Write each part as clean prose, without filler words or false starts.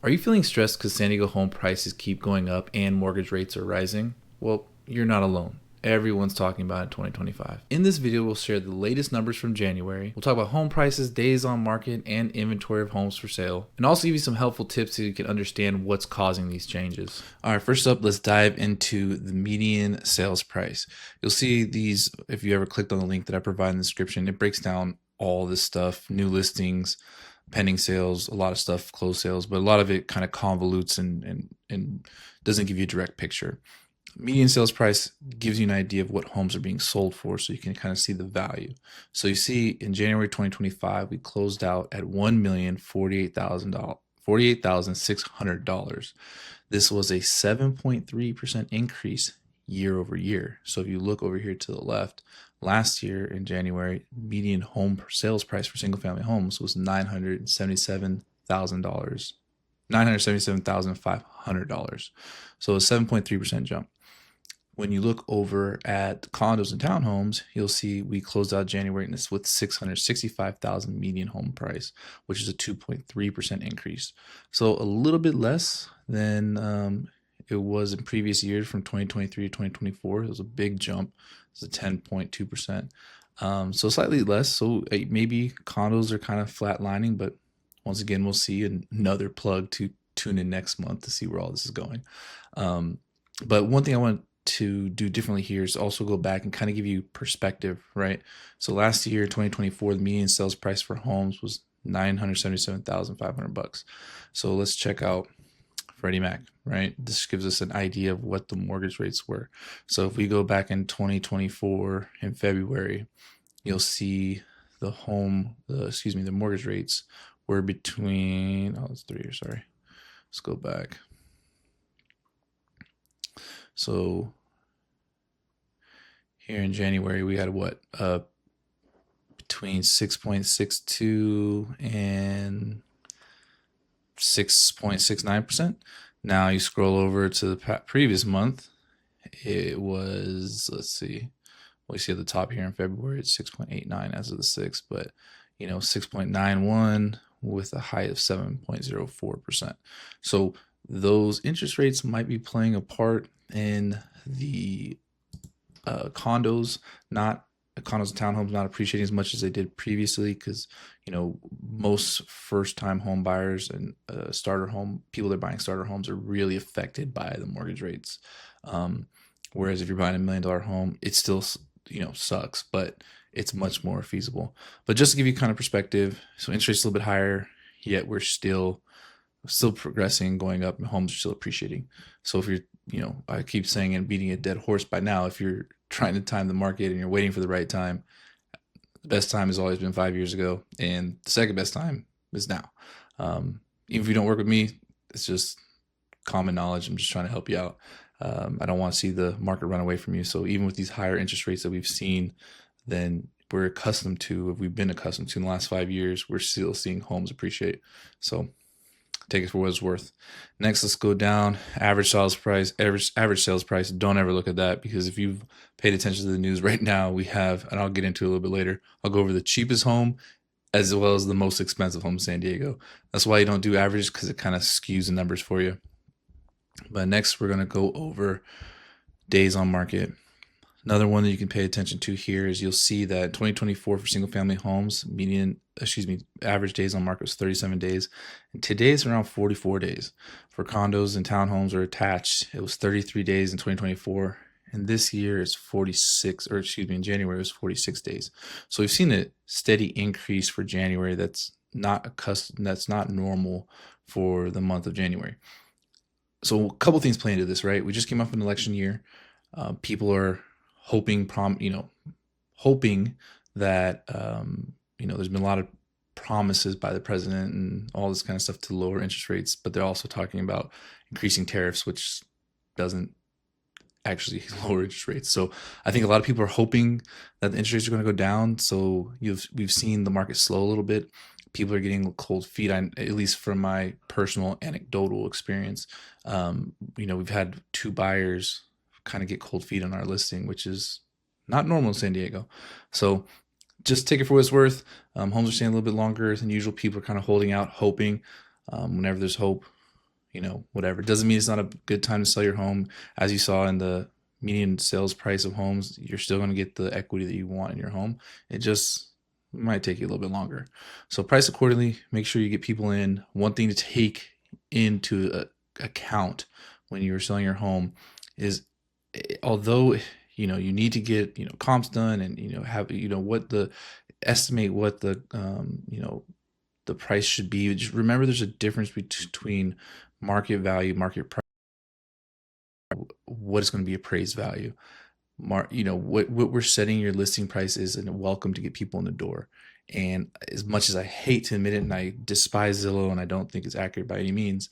Are you feeling stressed because San Diego home prices keep going up and mortgage rates are rising? Well, you're not alone. Everyone's talking about it in 2025. In this video, we'll share the latest numbers from January. We'll talk about home prices, days on market, and inventory of homes for sale, and also give you some helpful tips so you can understand what's causing these changes. All right, first up, let's dive into the median sales price. You'll see these, if you ever clicked on the link that I provide in the description, it breaks down all this stuff, new listings, pending sales, a lot of stuff, closed sales, but a lot of it kind of convolutes and doesn't give you a direct picture. Median sales price gives you an idea of what homes are being sold for, so you can kind of see the value. So you see in January 2025, we closed out at $1,048,600. This was a 7.3% increase year over year. So if you look over here to the left, last year in January, median home sales price for single family homes was $977,000. $977,500. So a 7.3% jump. When you look over at condos and townhomes, you'll see we closed out January with 665,000 median home price, which is a 2.3% increase. So a little bit less than it was in previous years from 2023 to 2024. It was a big jump. It's a 10.2%. So slightly less. So maybe condos are kind of flatlining, but once again, we'll see another plug to tune in next month to see where all this is going. But one thing I want to do differently here is also go back and kind of give you perspective, right? So last year, 2024, the median sales price for homes was $977,500. So let's check out Freddie Mac, right? This gives us an idea of what the mortgage rates were. So if we go back in 2024 in February, you'll see the mortgage rates were between, it's 3 years, sorry. Let's go back. So here in January, we had what? Between 6.62 and 6.69%. Now you scroll over to the previous month. It was, let's see, we see at the top here in February, it's 6.89 as of the 6th, but 6.91 with a height of 7.04%. So those interest rates might be playing a part in the condos and townhomes not appreciating as much as they did previously, because most first-time home buyers and people that are buying starter homes are really affected by the mortgage rates. Whereas if you're buying $1 million home, it still sucks, but it's much more feasible. But just to give you kind of perspective, so interest rates a little bit higher, yet we're still progressing, going up, and homes are still appreciating. So if you're, I keep saying and beating a dead horse by now, if you're trying to time the market and you're waiting for the right time, the best time has always been 5 years ago, and the second best time is now. Even if you don't work with me, it's just common knowledge. I'm just trying to help you out. I don't want to see the market run away from you. So even with these higher interest rates that we've seen than we've been accustomed to in the last 5 years, we're still seeing homes appreciate. So take it for what it's worth. Next, let's go down. Average sales price. Average sales price. Don't ever look at that, because if you've paid attention to the news right now, we have, and I'll get into it a little bit later, I'll go over the cheapest home as well as the most expensive home in San Diego. That's why you don't do averages, because it kind of skews the numbers for you. But next, we're going to go over days on market. Another one that you can pay attention to here is you'll see that 2024 for single family homes, average days on market was 37 days. And today it's around 44 days. For condos and townhomes or attached, it was 33 days in 2024. And this year is in January it was 46 days. So we've seen a steady increase for January that's not normal for the month of January. So a couple things play into this, right? We just came off an election year. People are hoping that there's been a lot of promises by the president and all this kind of stuff to lower interest rates, but they're also talking about increasing tariffs, which doesn't actually lower interest rates. So I think a lot of people are hoping that the interest rates are going to go down. So we've seen the market slow a little bit. People are getting cold feet, at least from my personal anecdotal experience. We've had 2 buyers kind of get cold feet on our listing, which is not normal in San Diego. So just take it for what it's worth. Homes are staying a little bit longer than usual. People are kind of holding out, hoping. Whenever there's hope, whatever. Doesn't mean it's not a good time to sell your home. As you saw in the median sales price of homes, you're still going to get the equity that you want in your home. It just might take you a little bit longer. So price accordingly. Make sure you get people in. One thing to take into account when you're selling your home is, although you need to get comps done, and have what the estimate what the price should be. Just remember, there's a difference between market value, market price, what is going to be appraised value. What we're setting your listing price is a welcome to get people in the door. And as much as I hate to admit it, and I despise Zillow, and I don't think it's accurate by any means,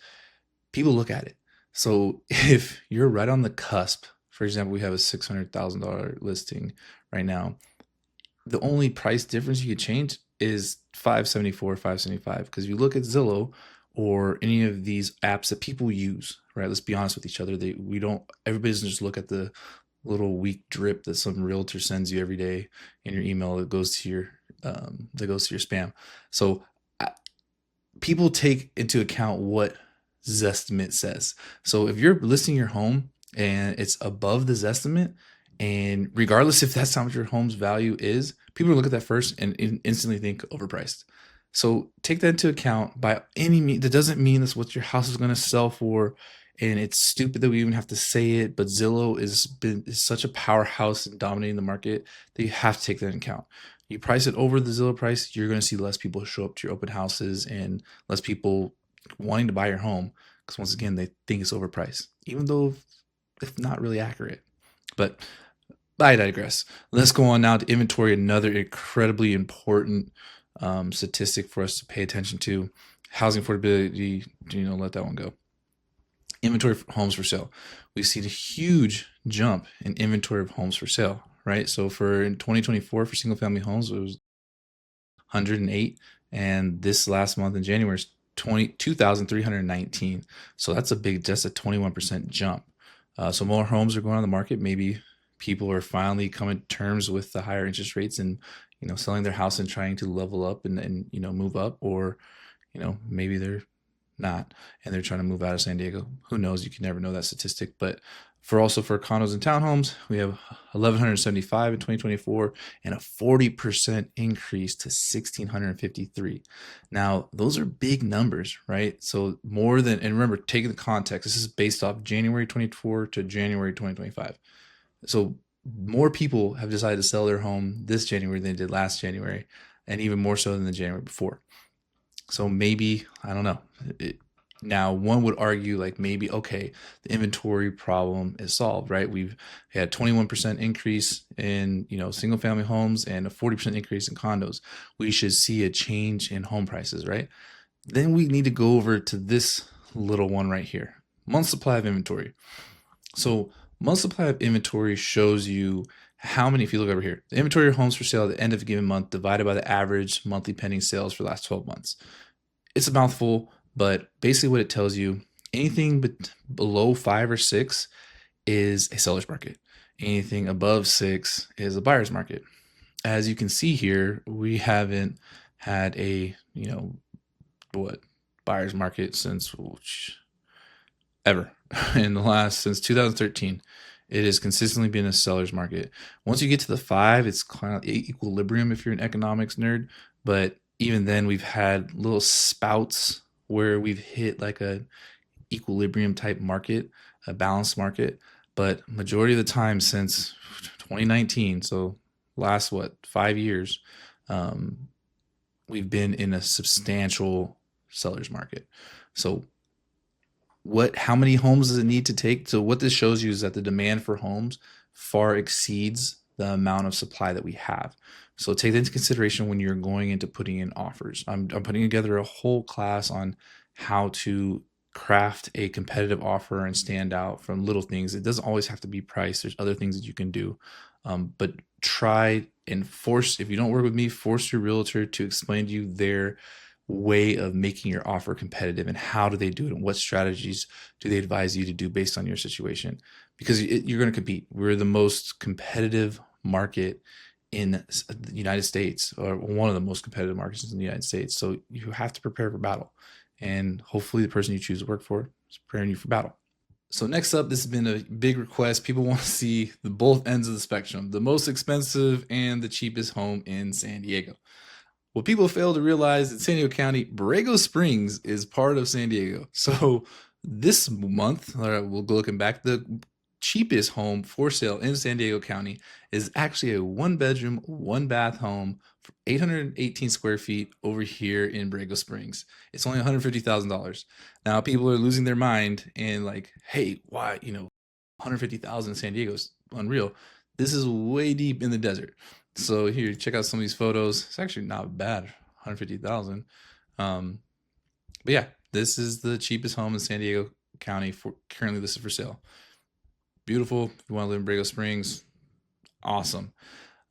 people look at it. So if you're right on the cusp, for example, we have a $600,000 listing right now, the only price difference you could change is 574, 575. Because if you look at Zillow or any of these apps that people use, right? Let's be honest with each other. Everybody doesn't just look at the little weak drip that some realtor sends you every day in your email that goes to your spam. So people take into account what Zestimate says. So if you're listing your home and it's above the Zestimate, and regardless if that's how much your home's value is, people look at that first and instantly think overpriced. So take that into account. By any means, that doesn't mean that's what your house is going to sell for. And it's stupid that we even have to say it, but Zillow is such a powerhouse in dominating the market that you have to take that into account. You price it over the Zillow price, you're going to see less people show up to your open houses and less people wanting to buy your home, because once again, they think it's overpriced, even though it's not really accurate. But I digress. Let's go on now to inventory, another incredibly important statistic for us to pay attention to. Housing affordability, let that one go. Inventory of homes for sale. We've seen a huge jump in inventory of homes for sale, right? So in 2024, for single family homes, it was 108. And this last month in January is 2,319. So that's a 21% jump. So more homes are going on the market. Maybe people are finally coming to terms with the higher interest rates and, selling their house and trying to level up and move up, or, maybe they're not, and they're trying to move out of San Diego. Who knows? You can never know that statistic. But for condos and townhomes, we have 1,175 in 2024 and a 40% increase to 1,653. Now, those are big numbers, right? So more than, and remember, taking the context, this is based off January 24 to January 2025. So more people have decided to sell their home this January than they did last January, and even more so than the January before. So maybe, I don't know. Now, one would argue like maybe, okay, the inventory problem is solved, right? We've had 21% increase in, single family homes and a 40% increase in condos. We should see a change in home prices, right? Then we need to go over to this little one right here, month supply of inventory. So month supply of inventory shows you how many, if you look over here, the inventory of homes for sale at the end of a given month divided by the average monthly pending sales for the last 12 months. It's a mouthful, but basically what it tells you, anything below 5 or 6 is a seller's market. Anything above 6 is a buyer's market. As you can see here, we haven't had a, buyer's market since ever since 2013. It has consistently been a seller's market. Once you get to the 5, it's kind of equilibrium if you're an economics nerd. But even then, we've had little spouts where we've hit like a equilibrium type market, a balanced market. But majority of the time since 2019, so last 5 years, we've been in a substantial seller's market. So how many homes does it need to take? So what this shows you is that the demand for homes far exceeds the amount of supply that we have. So take that into consideration when you're going into putting in offers. I'm putting together a whole class on how to craft a competitive offer and stand out from little things. It doesn't always have to be price. There's other things that you can do. But try and if you don't work with me, force your realtor to explain to you their way of making your offer competitive, and how do they do it, and what strategies do they advise you to do based on your situation, because you're going to compete. We're the most competitive market in the United States, or one of the most competitive markets in the United States. So you have to prepare for battle. and hopefully the person you choose to work for is preparing you for battle. So next up, this has been a big request. People want to see the both ends of the spectrum, the most expensive and the cheapest home in San Diego. What people fail to realize in San Diego County, Borrego Springs is part of San Diego. So this month, we'll go looking back, the cheapest home for sale in San Diego County is actually a 1-bedroom, 1-bath home for 818 square feet over here in Borrego Springs. It's only $150,000. Now people are losing their mind and like, hey, why, 150,000 in San Diego is unreal. This is way deep in the desert. So here, check out some of these photos. It's actually not bad, 150,000. But yeah, this is the cheapest home in San Diego County for currently listed for sale. Beautiful. If you want to live in Borrego Springs, awesome.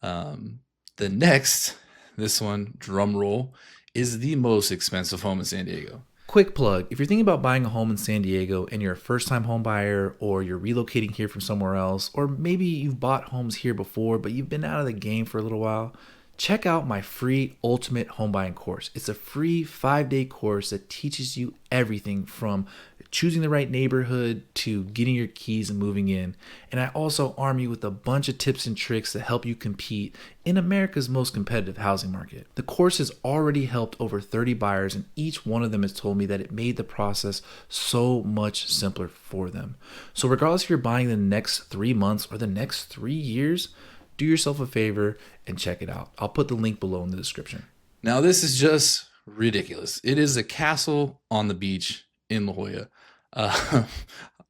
The next, this one, drum roll, is the most expensive home in San Diego. Quick plug, if you're thinking about buying a home in San Diego and you're a first-time home buyer, or you're relocating here from somewhere else, or maybe you've bought homes here before but you've been out of the game for a little while, check out my free Ultimate Home Buying course. It's a free 5-day course that teaches you everything from choosing the right neighborhood to getting your keys and moving in. And I also arm you with a bunch of tips and tricks that help you compete in America's most competitive housing market. The course has already helped over 30 buyers, and each one of them has told me that it made the process so much simpler for them. So regardless if you're buying the next 3 months or the next 3 years, do yourself a favor and check it out. I'll put the link below in the description. Now, this is just ridiculous. It is a castle on the beach in La Jolla.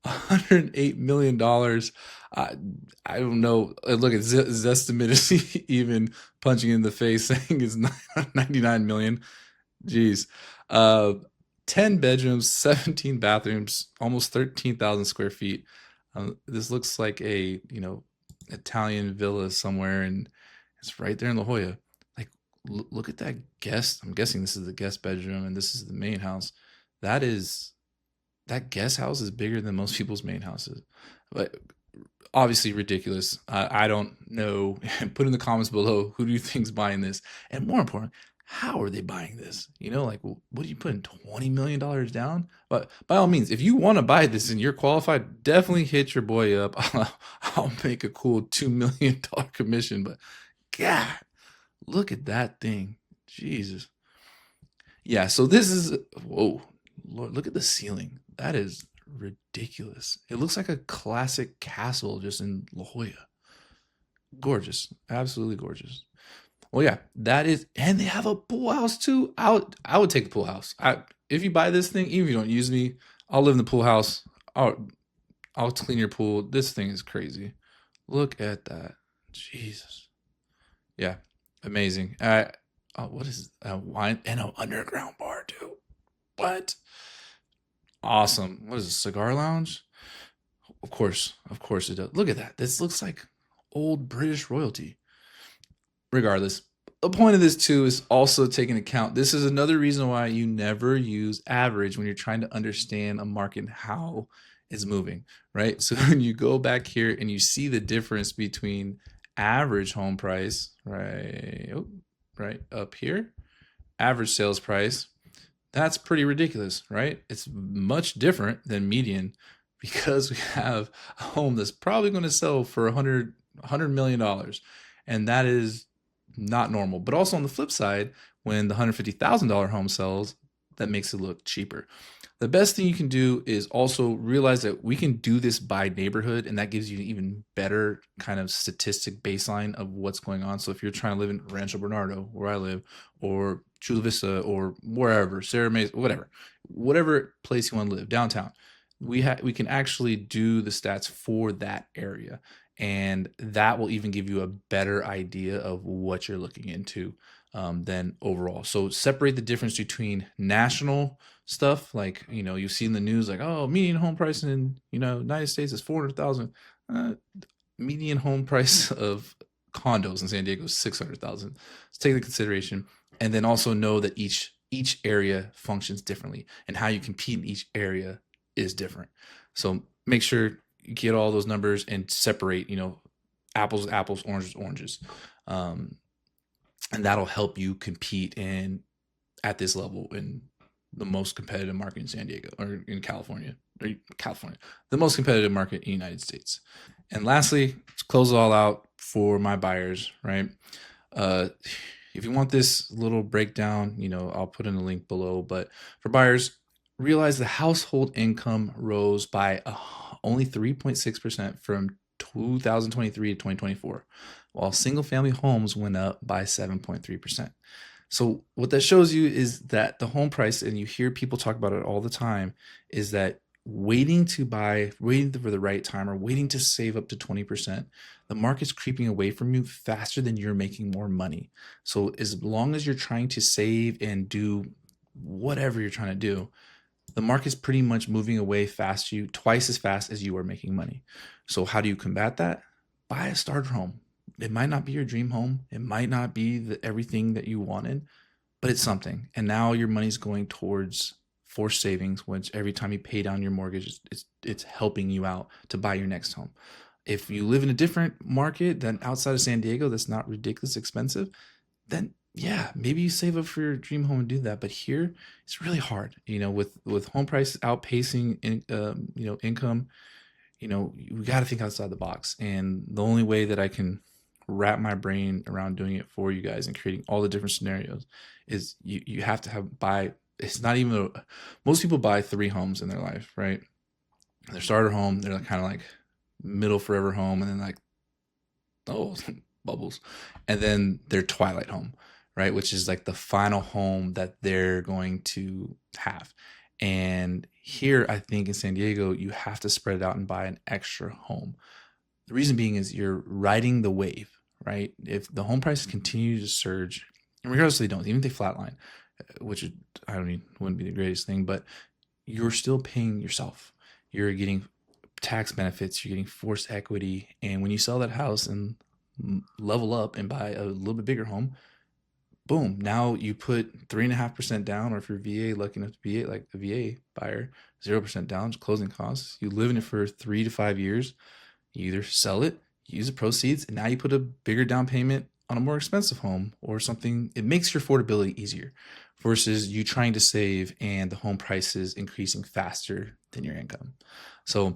$108 million. I don't know. Look, his estimate is even punching in the face saying it's 99 million. Jeez. 10 bedrooms, 17 bathrooms, almost 13,000 square feet. This looks like a, Italian villa somewhere, and it's right there in La Jolla. Like, look at that guest. I'm guessing this is the guest bedroom and this is the main house. That guest house is bigger than most people's main houses. But obviously ridiculous. I don't know. Put in the comments below, who do you think's buying this? And more important, how are they buying this? What are you putting $20 million down? But by all means, if you want to buy this and you're qualified, definitely hit your boy up. I'll make a cool $2 million commission. But God, look at that thing. Jesus. Yeah, so this is, whoa, Lord, look at the ceiling. That is ridiculous. It looks like a classic castle just in La Jolla. Gorgeous. Absolutely gorgeous. Well, yeah, that is, and they have a pool house too. I would take the pool house. If you buy this thing, even if you don't use me, I'll live in the pool house. I'll clean your pool. This thing is crazy. Look at that. Jesus. Yeah, amazing. What is a wine and an underground bar too? What? Awesome. What is a cigar lounge? Of course it does. Look at that. This looks like old British royalty. Regardless, the point of this too is also taking account. This is another reason why you never use average when you're trying to understand a market and how it's moving, right? So when you go back here and you see the difference between average home price, right up here, average sales price, that's pretty ridiculous, right? It's much different than median because we have a home that's probably going to sell for $100 million. And that is not normal. But also on the flip side, when the $150,000 home sells, that makes it look cheaper. The best thing you can do is also realize that we can do this by neighborhood, and that gives you an even better kind of statistic baseline of what's going on. So if you're trying to live in Rancho Bernardo, where I live, or Chula Vista, or wherever, Sarah Mesa, whatever place you want to live, downtown, we can actually do the stats for that area. And that will even give you a better idea of what you're looking into than overall. So separate the difference between national stuff, like, you see in the news, like, oh, median home price in, United States is 400,000. Median home price of condos in San Diego is 600,000. So take into consideration, and then also know that each area functions differently, and how you compete in each area is different. So make sure you get all those numbers and separate, apples with apples, oranges with oranges. And that'll help you compete at this level and the most competitive market in San Diego or in California, the most competitive market in the United States. And lastly, to close it all out for my buyers, right? Uh, if you want this little breakdown, I'll put in a link below. But for buyers, realize the household income rose by only 3.6% from 2023 to 2024, while single family homes went up by 7.3%. So what that shows you is that the home price, and you hear people talk about it all the time, is that waiting to buy, waiting for the right time, or waiting to save up to 20%, the market's creeping away from you faster than you're making more money. So as long as you're trying to save and do whatever you're trying to do, the market's pretty much moving away twice as fast as you are making money. So how do you combat that? Buy a starter home. It might not be your dream home. It might not be everything that you wanted, but it's something. And now your money's going towards forced savings, which every time you pay down your mortgage, it's helping you out to buy your next home. If you live in a different market than outside of San Diego that's not ridiculous expensive, then yeah, maybe you save up for your dream home and do that. But here, it's really hard. With home prices outpacing income, we got to think outside the box. And the only way that I can wrap my brain around doing it for you guys and creating all the different scenarios is you have to buy. It's not even most people buy 3 homes in their life, right? Their starter home, they're kind of like middle forever home, and then like, oh, bubbles, and then their twilight home, right, which is like the final home that they're going to have. And here, I think in San Diego, you have to spread it out and buy an extra home. The reason being is you're riding the wave, right? If the home prices continue to surge, and regardless they don't, even if they flatline, which wouldn't be the greatest thing, but you're still paying yourself. You're getting tax benefits, you're getting forced equity, and when you sell that house and level up and buy a little bit bigger home, boom, now you put 3.5% down, or if you're VA, lucky enough to be like a VA buyer, 0% down, closing costs. You live in it for 3 to 5 years. You either sell it, use the proceeds, and now you put a bigger down payment on a more expensive home or something. It makes your affordability easier versus you trying to save and the home prices increasing faster than your income. So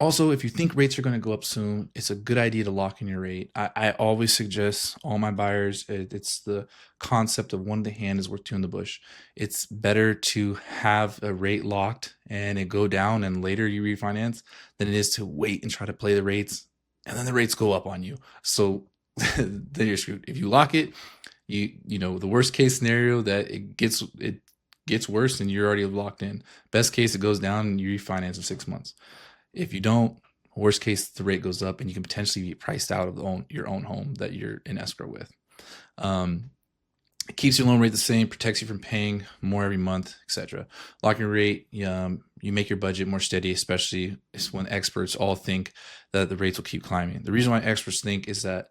also, if you think rates are going to go up soon, it's a good idea to lock in your rate. I always suggest all my buyers, it's the concept of one in the hand is worth two in the bush. It's better to have a rate locked and it go down and later you refinance than it is to wait and try to play the rates and then the rates go up on you. So then you're screwed. If you lock it, the worst case scenario that it gets worse and you're already locked in. Best case, it goes down and you refinance in 6 months. If you don't, worst case, the rate goes up and you can potentially be priced out of your own home that you're in escrow with. It keeps your loan rate the same, protects you from paying more every month, etc. Locking rate, you make your budget more steady, especially when experts all think that the rates will keep climbing. The reason why experts think is that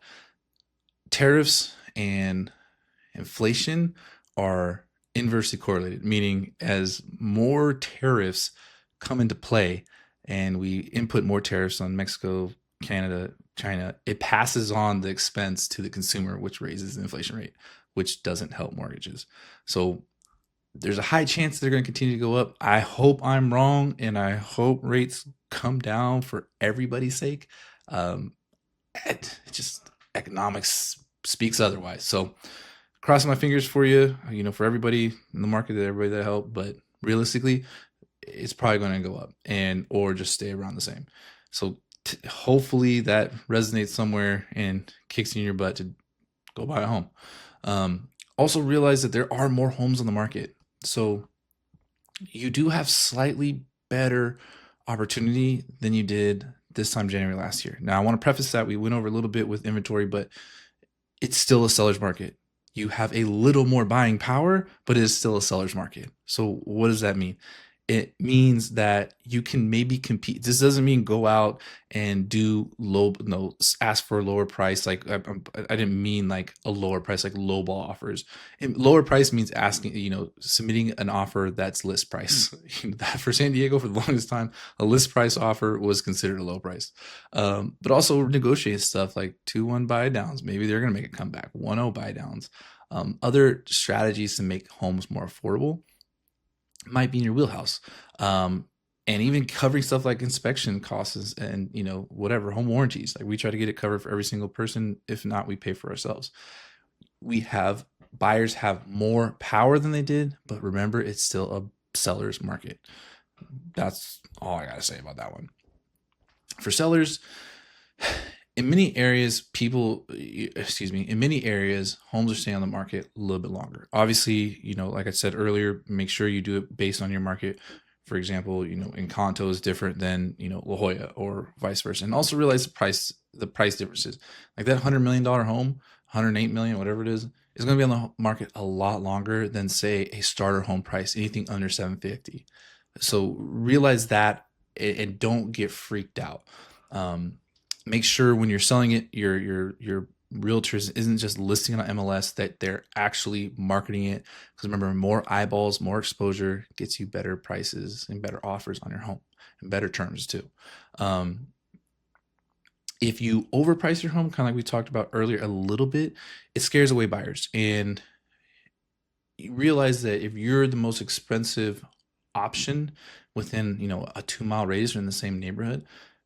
tariffs and inflation are inversely correlated, meaning as more tariffs come into play, and we input more tariffs on Mexico, Canada, China, it passes on the expense to the consumer, which raises the inflation rate, which doesn't help mortgages. So there's a high chance they're going to continue to go up. I hope I'm wrong, and I hope rates come down for everybody's sake. Just economics speaks otherwise. So crossing my fingers for you, for everybody in the market, everybody that helped, but realistically, it's probably going to go up or just stay around the same. So hopefully that resonates somewhere and kicks you in your butt to go buy a home. Also realize that there are more homes on the market. So you do have slightly better opportunity than you did this time January last year. Now I want to preface that we went over a little bit with inventory, but it's still a seller's market. You have a little more buying power, but it is still a seller's market. So what does that mean? It means that you can maybe compete. This doesn't mean go out and ask for a lower price. Like I didn't mean like a lower price, like lowball offers. And lower price means asking, submitting an offer that's list price. That for San Diego for the longest time, a list price offer was considered a low price. But also negotiate stuff like 2-1 buy downs. Maybe they're going to make a comeback. 1-0 buy downs. Other strategies to make homes more affordable. might be in your wheelhouse. And even covering stuff like inspection costs and whatever home warranties. Like we try to get it covered for every single person. If not, we pay for ourselves. We have Buyers have more power than they did, but remember, it's still a seller's market. That's all I gotta say about that one. For sellers, in many areas, in many areas, homes are staying on the market a little bit longer. Obviously, like I said earlier, make sure you do it based on your market. For example, in Condo is different than, La Jolla or vice versa. And also realize the price differences. Like that $100 million home, 108 million, whatever it is going to be on the market a lot longer than say a starter home price, anything under 750. So realize that and don't get freaked out. Um, Make sure when you're selling it, your realtor isn't just listing it on MLS, that they're actually marketing it. Because remember, more eyeballs, more exposure gets you better prices and better offers on your home and better terms too. Um, if you overprice your home, kind of like we talked about earlier a little bit, it scares away buyers. And you realize that if you're the most expensive option within a 2 mile radius or in the same neighborhood,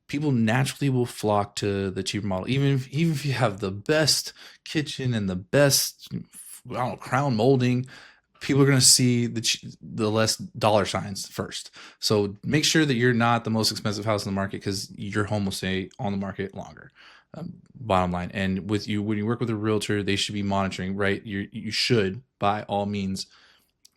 people naturally will flock to the cheaper model. Even if you have the best kitchen and the best, I don't know, crown molding, people are going to see the less dollar signs first. So make sure that you're not the most expensive house in the market, because your home will stay on the market longer. Bottom line. And with you, when you work with a realtor, they should be monitoring, right? You should, by all means,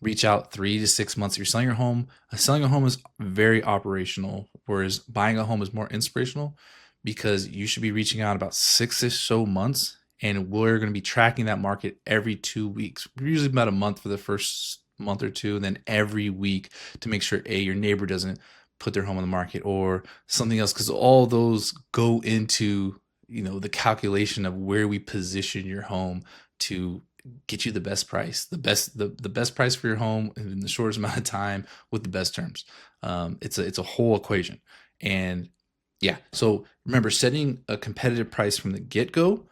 reach out 3 to 6 months. You're selling your home. Selling a home is very operational, whereas buying a home is more inspirational, because you should be reaching out about 6-ish so months. And we're going to be tracking that market every 2 weeks, usually about a month for the first month or two, and then every week to make sure your neighbor doesn't put their home on the market or something else, because all those go into the calculation of where we position your home to get you the best price, the best price for your home in the shortest amount of time with the best terms. It's a whole equation. And yeah, so remember, setting a competitive price from the get-go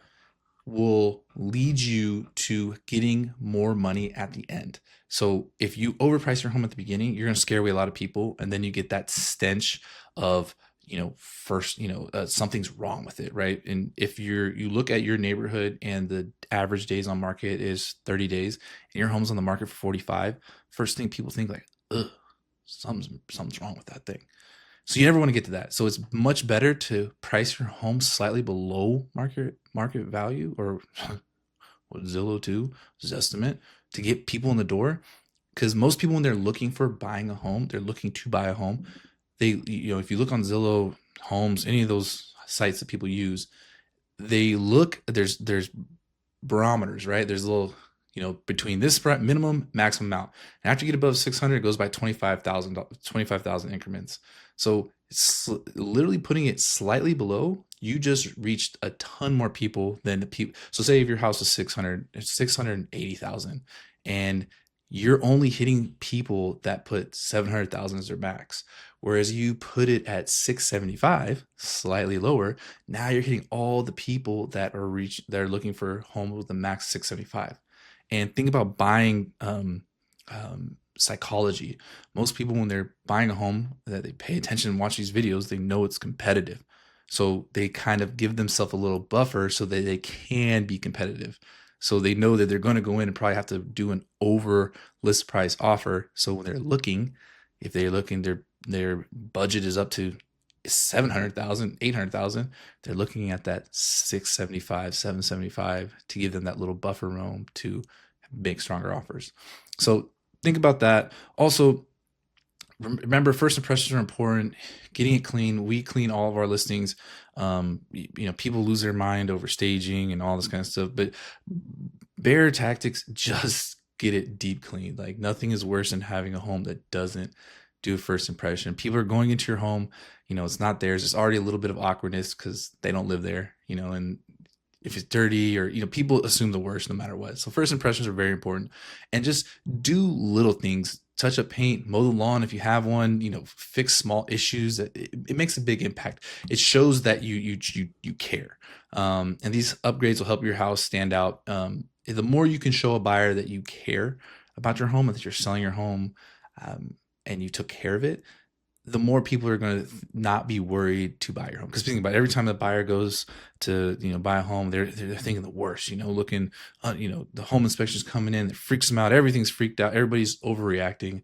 will lead you to getting more money at the end. So if you overprice your home at the beginning, you're going to scare away a lot of people, and then you get that stench of first, something's wrong with it, right? And if you look at your neighborhood and the average days on market is 30 days and your home's on the market for 45, first thing people think, like, ugh, something's wrong with that thing. So you never want to get to that. So it's much better to price your home slightly below market value, or what Zillow too, Zestimate, to get people in the door. Because most people, when they're looking for buying a home, they're looking to buy a home. If you look on Zillow Homes, any of those sites that people use, they look, there's barometers, right? There's a little, between this minimum, maximum amount. And after you get above 600, it goes by 25,000 increments. So it's literally putting it slightly below. You just reached a ton more people than the people. So say if your house is 600, it's 680,000, and you're only hitting people that put 700,000 as their max. Whereas you put it at 675, slightly lower, now you're hitting all the people that are looking for homes with the max 675. And think about buying psychology. Most people, when they're buying a home, that they pay attention and watch these videos, they know it's competitive. So they kind of give themselves a little buffer so that they can be competitive. So they know that they're going to go in and probably have to do an over list price offer. So when they're looking, if they're looking, their budget is up to 700,000, 800,000, they're looking at that 675, 775 to give them that little buffer room to make stronger offers. So think about that. Also, remember, first impressions are important. Getting it clean. We clean all of our listings. People lose their mind over staging and all this kind of stuff, but bear tactics, just get it deep clean. Like, nothing is worse than having a home that doesn't do a first impression. People are going into your home, it's not theirs. It's already a little bit of awkwardness because they don't live there, and if it's dirty, or people assume the worst no matter what. So first impressions are very important. And just do little things. Touch up paint, mow the lawn if you have one, fix small issues. It makes a big impact. It shows that you care. And these upgrades will help your house stand out. The more you can show a buyer that you care about your home and that you're selling your home, and you took care of it, the more people are going to not be worried to buy your home. Because thinking about it, every time the buyer goes to buy a home, they're thinking the worst. Looking, the home inspection's coming in, it freaks them out. Everything's freaked out. Everybody's overreacting.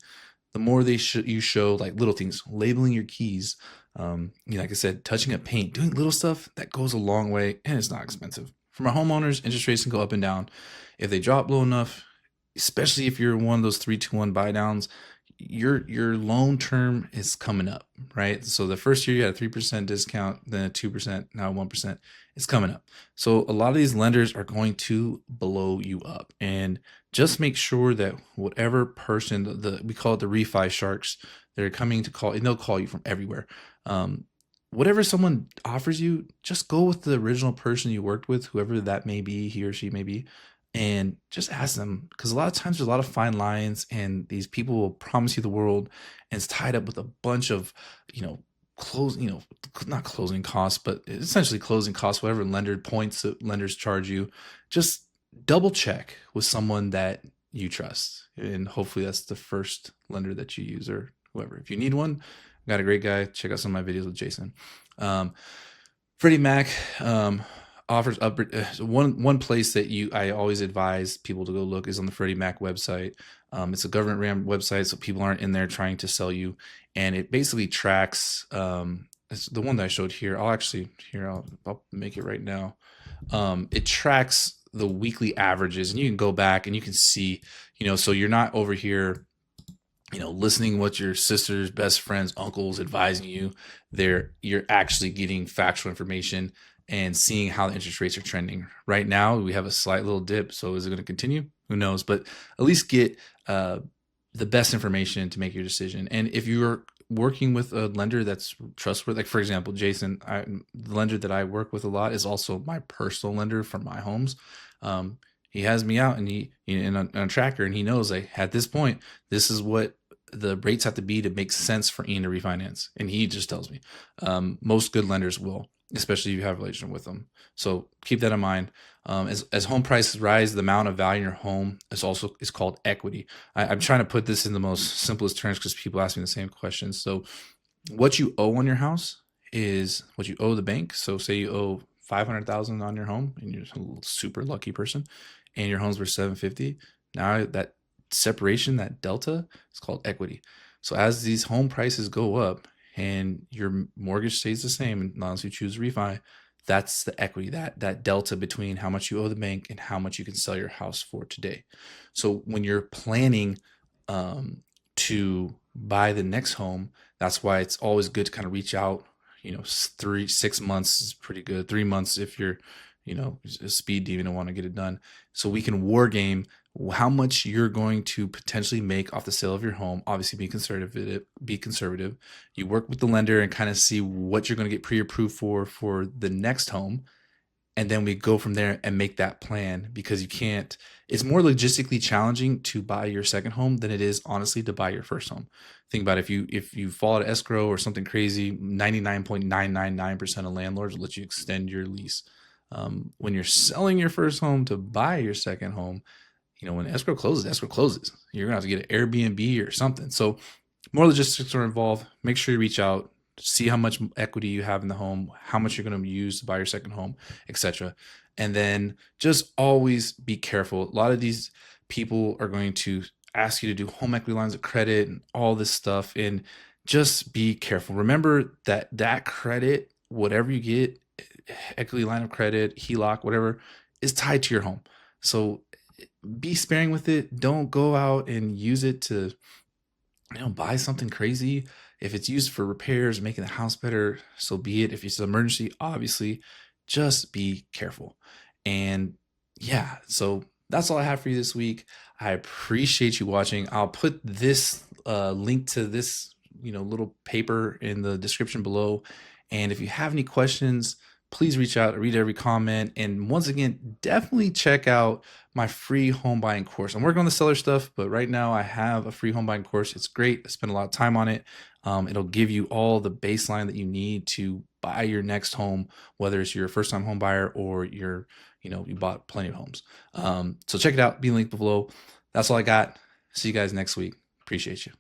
The more you show like little things, labeling your keys, like I said, touching a paint, doing little stuff that goes a long way, and it's not expensive. For our homeowners, interest rates can go up and down. If they drop low enough, especially if you're one of those 3-2-1 buy downs, your loan term is coming up, right? So the first year you had a 3% discount, then a 2%, now 1%. It's coming up. So a lot of these lenders are going to blow you up, and just make sure that whatever person, we call it the refi sharks, they're coming to call, and they'll call you from everywhere. Whatever someone offers you, just go with the original person you worked with, whoever that may be, he or she may be, and just ask them, because a lot of times there's a lot of fine lines, and these people will promise you the world, and it's tied up with a bunch of not closing costs, but essentially closing costs, whatever lender points that lenders charge you. Just double check with someone that you trust, and hopefully that's the first lender that you use, or whoever. If you need one, I got a great guy. Check out some of my videos with Jason. Freddie Mac offers up one place that I always advise people to go look is on the Freddie Mac website. It's a government ran website, so people aren't in there trying to sell you, and it basically tracks. It's the one that I showed here. I'll make it right now. It tracks the weekly averages, and you can go back and you can see, so you're not over here, listening what your sister's best friends, uncles advising you. You're actually getting factual information and seeing how the interest rates are trending. Right now, we have a slight little dip. So is it going to continue? Who knows? But at least get the best information to make your decision. And if you're working with a lender that's trustworthy, like for example, Jason, the lender that I work with a lot is also my personal lender for my homes. He has me out, and he on a tracker, and he knows, like, at this point, this is what the rates have to be to make sense for Ian to refinance. And he just tells me, most good lenders will, especially if you have a relationship with them. So keep that in mind. As home prices rise, the amount of value in your home is called equity. I'm trying to put this in the most simplest terms because people ask me the same questions. So what you owe on your house is what you owe the bank. So say you owe $500,000 on your home, and you're a super lucky person, and your home's worth $750,000. Now that separation, that delta, is called equity. So as these home prices go up and your mortgage stays the same, unless you choose to refi, that's the equity, that delta between how much you owe the bank and how much you can sell your house for today. So when you're planning to buy the next home, that's why it's always good to kind of reach out. 6 months is pretty good. 3 months if you're a speed demon and want to get it done. So we can war game how much you're going to potentially make off the sale of your home. Obviously be conservative. You work with the lender and kind of see what you're going to get pre-approved for the next home. And then we go from there and make that plan, because it's more logistically challenging to buy your second home than it is honestly to buy your first home. Think about it, if you fall out of escrow or something crazy, 99.999% of landlords will let you extend your lease. When you're selling your first home to buy your second home, when escrow closes. You're gonna have to get an Airbnb or something. So more logistics are involved. Make sure you reach out, see how much equity you have in the home, how much you're going to use to buy your second home, etc. And then just always be careful. A lot of these people are going to ask you to do home equity lines of credit and all this stuff, and just be careful. Remember that credit, whatever you get, equity line of credit, HELOC, whatever, is tied to your home. So be sparing with it. Don't go out and use it to buy something crazy. If it's used for repairs, making the house better, so be it. If it's an emergency, obviously, just be careful. And yeah, so that's all I have for you this week. I appreciate you watching. I'll put this link to this little paper in the description below. And if you have any questions, please reach out. I read every comment. And once again, definitely check out my free home buying course. I'm working on the seller stuff, but right now I have a free home buying course. It's great. I spent a lot of time on it. It'll give you all the baseline that you need to buy your next home, whether it's your first time home buyer or you bought plenty of homes. So check it out. Be linked below. That's all I got. See you guys next week. Appreciate you.